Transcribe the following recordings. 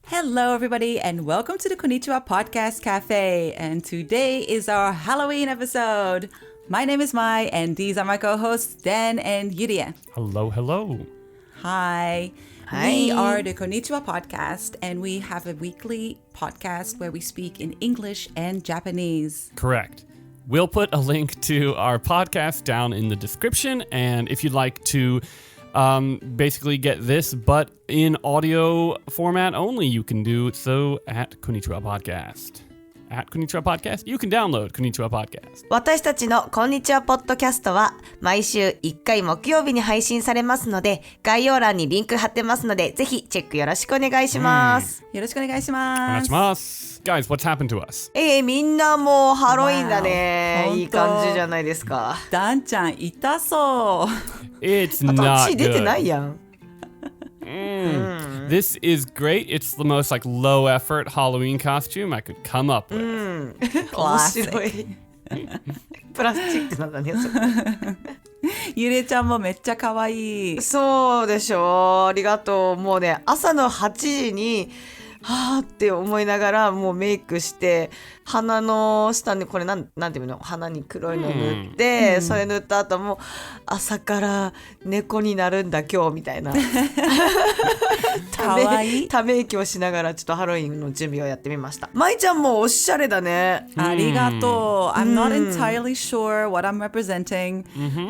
Hello, everybody, and welcome to the Konnichiwa Podcast Cafe. And today is our Halloween episode. My name is Mai, and these are my co-hosts, Dan and Yuria. Hello, hello. Hi. Hi. We are the Konnichiwa Podcast, and we have a weekly podcast where we speak in English and Japanese. Correct. We'll put a link to our podcast down in the description, and if you'd like to basically get this, but in audio format only, you can do so at Konnichiwa Podcast. At Konnichiwa Podcast, you can download Konnichiwa Podcast. 私たちのこんにちはポッドキャストは毎週1回木曜日に配信されますので、概要欄にリンク貼ってますので、ぜひチェックよろしくお願いします。よろしくお願いします。お願いします。Guys, what's happened to us? みんなもうハロウィンだね。 Wow. いい感じじゃないですか。ダンちゃん痛そう。It's あと not 私出てない good. やん。This is great. It's the most like low effort Halloween costume I could come up with. 面白い。プラスチックなんだね。それゆれちゃんもめっちゃ可愛い。そうでしょ。ありがとう。もうね、朝の8時にはーって思いながらもうメイクして鼻の下にこれなんていうの、鼻に黒いの塗って、それ塗った後も朝から猫になるんだ今日みたいなかわいい。ため息をしながらちょっとハロウィンの準備をやってみました。まいちゃんもおしゃれだね。ありがとう。I'm not entirely sure what I'm representing,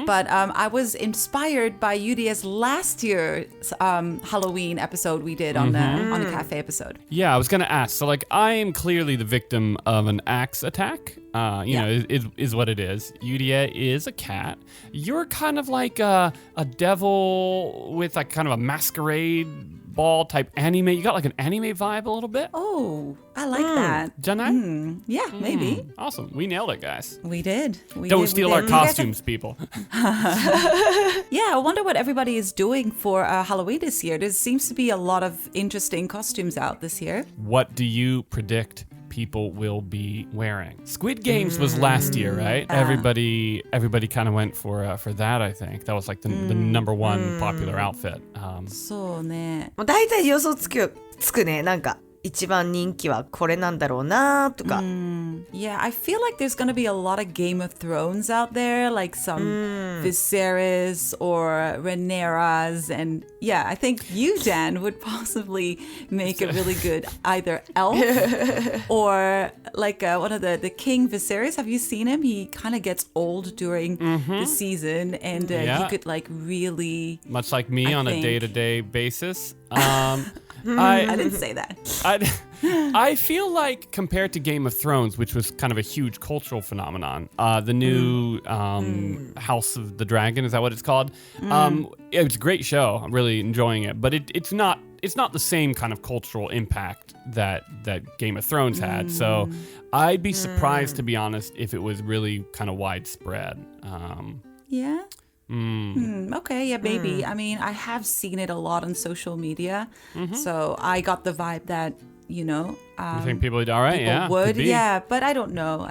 but I was inspired by Yuria's last year's Halloween episode we did on the cafe episode. Yeah, I was going to ask. So, like, I am clearly the victim of an axe attack. You know, is what it is. Yuria is a cat. You're kind of like a devil with like kind of a masquerade ball type anime. You got like an anime vibe a little bit. Oh, I like that. Janai? Yeah, maybe. Awesome. We nailed it, guys. We did. Don't steal our You guys costumes, people. Yeah, I wonder what everybody is doing for Halloween this year. There seems to be a lot of interesting costumes out this year. What do you predict people will be wearing? Squid Games was last year, right? Everybody kind of went for that, I think. That was like the number one popular outfit. そうね。もう大体予想つくね。なんか一番人気はこれなんだろうなとか。Yeah, I feel like there's going to be a lot of Game of Thrones out there, like some Viserys or Rhaenyra's. And yeah, I think you, Dan, would possibly make a really good either elf or like one of the King Viserys. Have you seen him? He kind of gets old during the season and he could like really... Much like me on a day-to-day basis. I didn't say that. I feel like compared to Game of Thrones, which was kind of a huge cultural phenomenon, the new House of the Dragon, is that what it's called? It's a great show. I'm really enjoying it, but it's not the same kind of cultural impact that Game of Thrones had. So I'd be surprised, to be honest, if it was really kind of widespread. Yeah. Okay, yeah, maybe. I mean, I have seen it a lot on social media, so I got the vibe that, you know, You think people would, all right, people yeah, would, could be. yeah, but I don't know.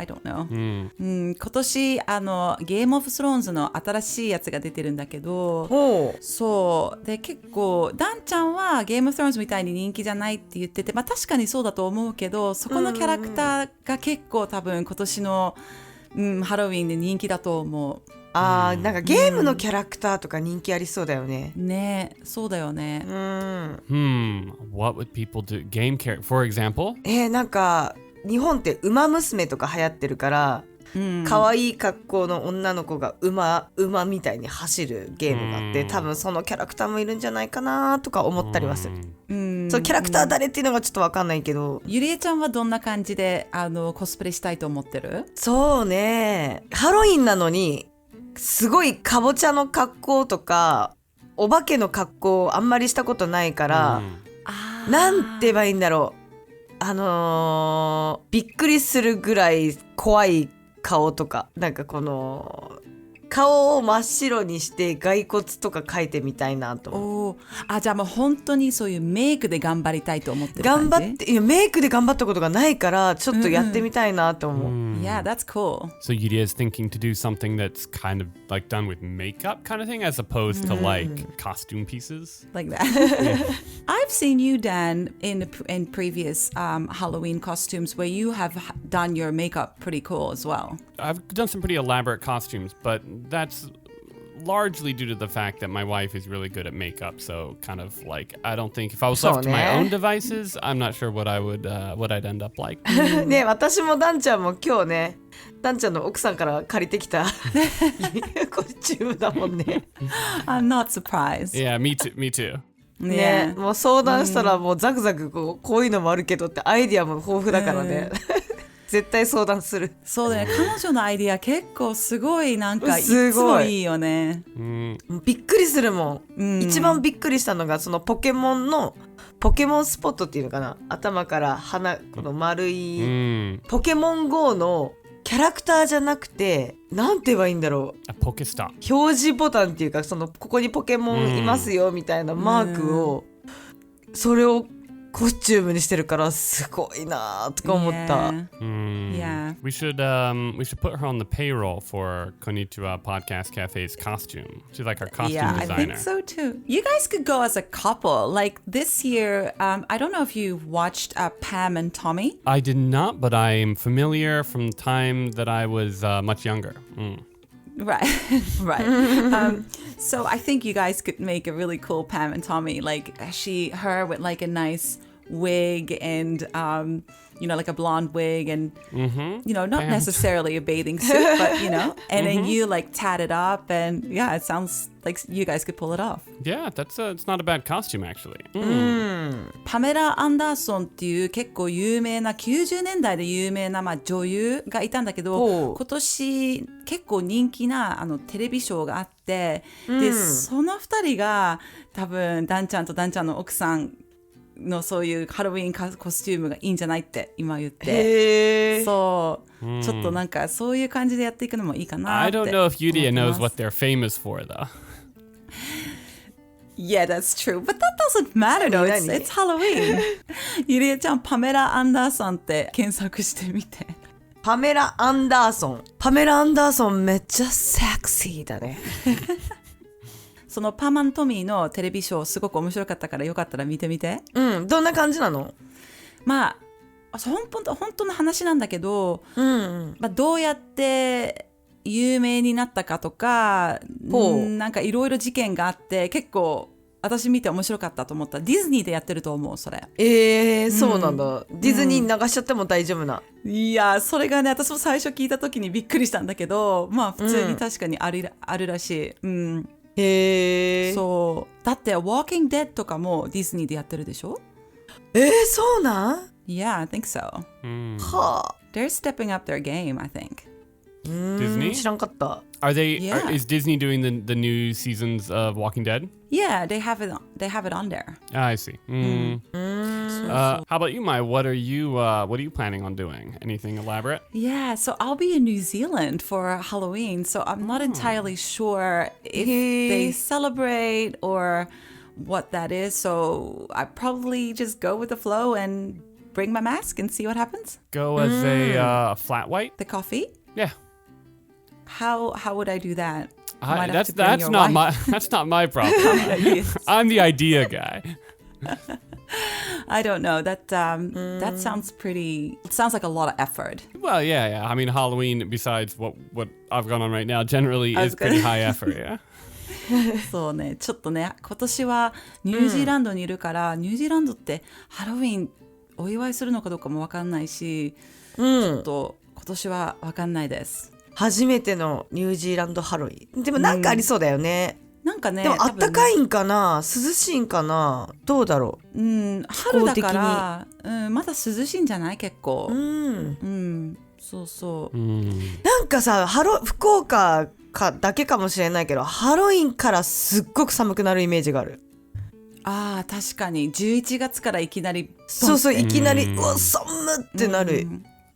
今年ゲームオブスローンズの新しいやつが出てるんだけど、そうで結構ダンちゃんはゲームオブスローンズみたいに人気じゃないって言ってて、まあ確かにそうだと思うけど、そこのキャラクターが結構多分今年の、ハロウィンで人気だと思う。なんかゲームのキャラクターとか人気ありそうだよね。ね、そうだよね。What would people do? Game character, for example? なんか日本ってウマ娘とか流行ってるから、可愛い格好の女の子が馬みたいに走るゲームがあって、多分そのキャラクターもいるんじゃないかなとか思ったりはする。そのキャラクター誰っていうのがちょっと分かんないけど。ゆりえちゃんはどんな感じでコスプレしたいと思ってる？そうね、ハロウィンなのにすごいかぼちゃの格好とかお化けの格好あんまりしたことないから、なんて言えばいいんだろう、びっくりするぐらい怖い顔とか、なんかこの顔を真っ白にして骸骨とか描いてみたいなと思う。じゃあもう本当にそういうメイクで頑張りたいと思ってる感じ？頑張って、いやメイクで頑張ったことがないからちょっとやってみたいなと思う。Yeah, that's cool. So Yuria is thinking to do something that's kind of like done with makeup kind of thing as opposed to like costume pieces. Like that. I've seen you, Dan, in previous Halloween costumes where you have done your makeup pretty cool as well. I've done some pretty elaborate costumes, but that's largely due to the fact that my wife is really good at makeup. So kind of like, I don't think if I was left to my own devices, I'm not sure what I'd end up like. ね、私もダンちゃんも今日ね、ダンちゃんの奥さんから借りてきたコスチュームだもんね。I'm not surprised. Yeah, me too. ね、もう相談したらもうザクザクこういうのもあるけどってアイディアも豊富だからね。絶対相談する。そうだね、彼女のアイディア結構すごいなんかいつもいいよね。びっくりするもん。一番びっくりしたのがそのポケモンスポットっていうのかな、頭から鼻この丸いポケモン GO のキャラクターじゃなくてなんて言えばいいんだろう。ポケスタ表示ボタンっていうかそのここにポケモンいますよみたいなマークをそれをコスチュームにしてるからすごいなとか思った。Yeah. We should put her on the payroll for Konnichiwa Podcast Cafe's costume. She's like our costume designer. designer. I think so too. You guys could go as a couple. Like this year, I don't know if you've watched Pam and Tommy. I did not, but I'm familiar from the time that I was much younger. Right, right. So I think you guys could make a really cool Pam and Tommy. Like her with like a nice wig and like a blonde wig and not necessarily a bathing suit, but and then you like tat it up and yeah, it sounds like you guys could pull it off. Yeah, it's not a bad costume actually. パメラ・アンダーソンっていう結構有名な90年代で有名な女優がいたんだけど、今年結構人気なテレビショーがあって、でその2人が多分ダンちゃんとダンちゃんの奥さんのそういうハロウィンコスチュームがいいんじゃないって今言って、そうちょっとなんかそういう感じでやっていくのもいいかなって。 I don't know if Yuria knows what they're famous for though. Yeah, that's true. But that doesn't matter though. It's Halloween. ゆりえちゃん、パメラ・アンダーソンって検索してみて。パメラ・アンダーソンめっちゃセクシーだね。そのパーマントミーのテレビショーすごく面白かったからよかったら見てみて。どんな感じなの？まあ本当の話なんだけど、どうやって有名になったかとか、なんかいろいろ事件があって結構私見て面白かったと思った。ディズニーでやってると思うそれ。そうなんだ。ディズニー流しちゃっても大丈夫な。いやそれがね、私も最初聞いた時にびっくりしたんだけど、まあ普通に確かにあるらしい。そうだって Walking Dead とかもディズニーでやってるでしょ。そうなん？ Yeah, I think so. はあ。They're stepping up their game, I think. Disney? 知らんかった。Is Disney doing the new seasons of Walking Dead? Yeah, they have it on there. I see. How about you, Mai? What are you planning on doing? Anything elaborate? Yeah, so I'll be in New Zealand for Halloween, so I'm not entirely sure if they celebrate or what that is. So I probably just go with the flow and bring my mask and see what happens. Go as a flat white? The coffee? Yeah. How would I do that? That's not my problem. I'm the idea guy. I don't know. That sounds pretty. It sounds like a lot of effort. Well, yeah. I mean, Halloween, besides what I've gone on right now, generally is pretty high effort. Yeah. そうね、ちょっとね、今年はニュージーランドにいるから、ニュージーランドってハロウィンお祝いするのかどうかも分かんないし、ちょっと今年は分かんないです。初めてのニュージーランドハロウィン。でもなんかありそうだよね。なんかね、でもあったかいんかな、涼しいんかな、どうだろう。春だから、まだ涼しいんじゃない結構。そうそう。なんかさ、福岡だけかもしれないけど、ハロウィンからすっごく寒くなるイメージがある。ああ、確かに11月からいきなりそういきなりうわ寒ってなる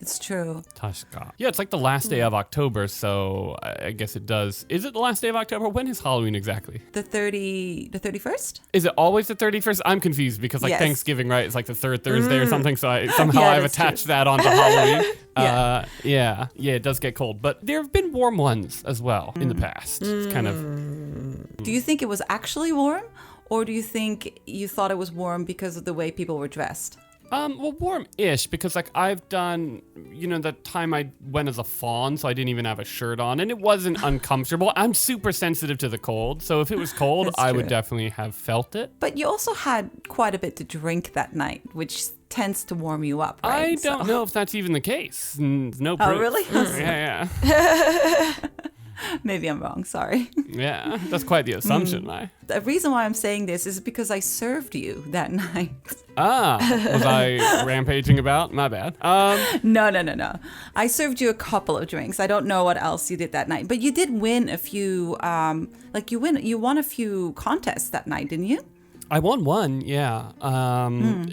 It's true. 確か. Yeah, it's like the last day of October, so I guess it does. Is it the last day of October? When is Halloween exactly? The 31st? Is it always the 31st? I'm confused because like Yes. Thanksgiving, right? It's like the third Thursday or something. So somehow Yeah, I've that's attached that onto Halloween. Yeah. Yeah, it does get cold. But there have been warm ones as well in the past. It's kind of... Do you think it was actually warm? Or do you think you thought it was warm because of the way people were dressed? Well, warm-ish, because like I've done, that time I went as a fawn, so I didn't even have a shirt on, and it wasn't uncomfortable. I'm super sensitive to the cold, so if it was cold, That's I would true. definitely have felt it. But you also had quite a bit to drink that night, which tends to warm you up, right? I don't know if that's even the case. No proof. Oh, really? Yeah. Maybe I'm wrong, sorry. Yeah, that's quite the assumption, right? The reason why I'm saying this is because I served you that night. Was I rampaging about? My bad. No. I served you a couple of drinks. I don't know what else you did that night, but you did win a few. You won a few contests that night, didn't you? I won one, yeah.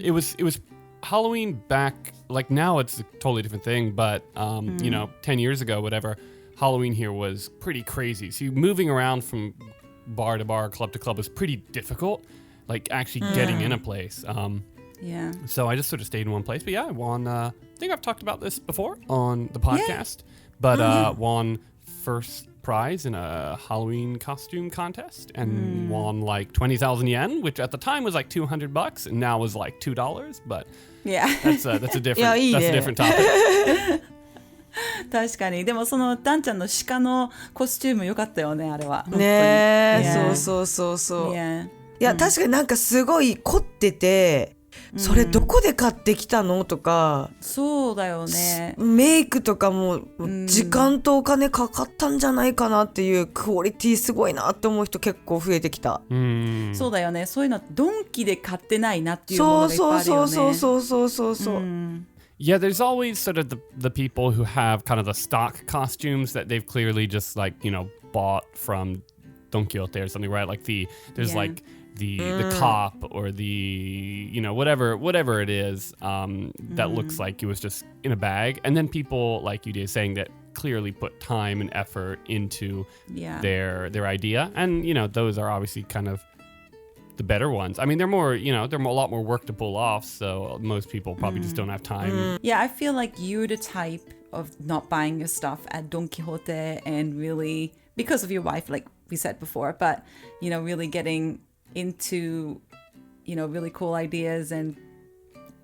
It was Halloween back. Like now, it's a totally different thing. But 10 years ago, whatever, Halloween here was pretty crazy. So moving around from bar to bar, club to club was pretty difficult. Like actually getting in a place. Yeah. So I just sort of stayed in one place. But yeah, I won. I think I've talked about this before on the podcast. But won first prize in a Halloween costume contest and won like 20,000 yen, which at the time was like $200, and now is like $2. But Yeah. that's a different いや、いいね。 that's a different topic. 確かに。でもそのダンちゃんの鹿のコスチューム良かったよね、あれは。本当に。ねえ、 Yeah. そう。 Yeah. いや、確かになんかすごい凝ってて、それどこで買ってきたのとか、そうだよね。メイクとかも時間とお金かかったんじゃないかなっていうクオリティすごいなって思う人結構増えてきた。そうだよね。そういうのドンキで買ってないなっていうものがいっぱいあるよね。そう。 Yeah, there's always sort of the people who have kind of the stock costumes that they've clearly just like, bought from Don Quixote or something, right? Like there's like the cop or the, whatever it is that looks like it was just in a bag. And then people like you did saying that clearly put time and effort into their idea. And, those are obviously kind of the better ones. I mean, they're a lot more work to pull off, so most people probably just don't have time. Yeah, I feel like you're the type of not buying your stuff at Don Quixote and really, because of your wife, like we said before, but, really getting into, really cool ideas and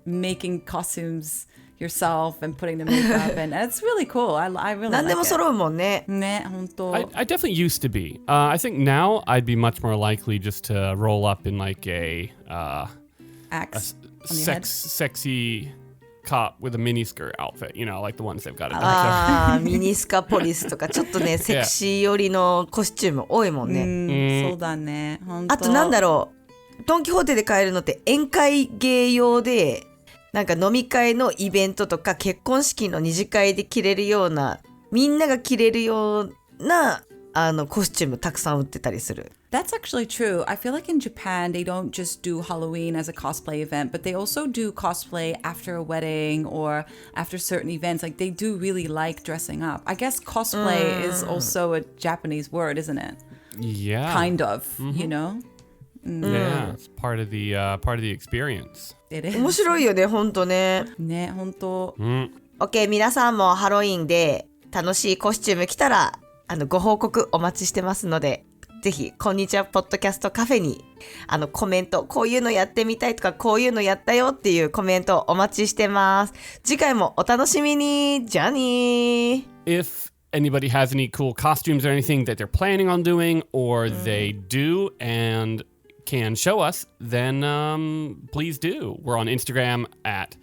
making costumes yourself and putting the makeup and it's really cool. I really 何 like でも it. 揃うもんね。ね、本当。 I definitely used to be. I think now I'd be much more likely just to roll up in like a Axe on your head. sexy cop with a miniskirt outfit, like the ones they've got at あー、ミニスカポリスとかちょっとね、セクシー寄りのコスチューム多いもんね。そうだね。本当。あとなんだろう、ドンキホーテで買えるのって宴会芸用で、なんか飲み会のイベントとか結婚式の二次会で着れるような、みんなが着れるようなコスチュームたくさん売ってたりする。That's actually true. I feel like in Japan, they don't just do Halloween as a cosplay event, but they also do cosplay after a wedding or after certain events. Like they do really like dressing up. I guess cosplay is also a Japanese word, isn't it? Yeah. Kind of, Yeah, it's part of the experience. It is. 面白いよね、ほんとね。ね、本当。OK、皆さんもハロウィンで楽しいコスチューム着たら、ご報告お待ちしてますので、ぜひ、こんにちはポッドキャストカフェに、コメント、こういうのやってみたいとか、こういうのやったよっていうコメントお待ちしてます。次回もお楽しみに。じゃあねー。If anybody has any cool costumes or anything that they're planning on doing or they do and can show us, then please do. We're on Instagram at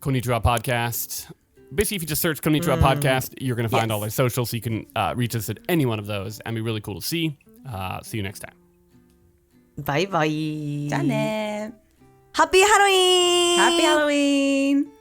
Konnichiwa Podcast. Basically, if you just search Konnichiwa Podcast, you're going to find all our socials, so you can reach us at any one of those, and be really cool to see. See you next time. バイバイ。じゃあね。ハッピーハロウィーン。Happy Halloween!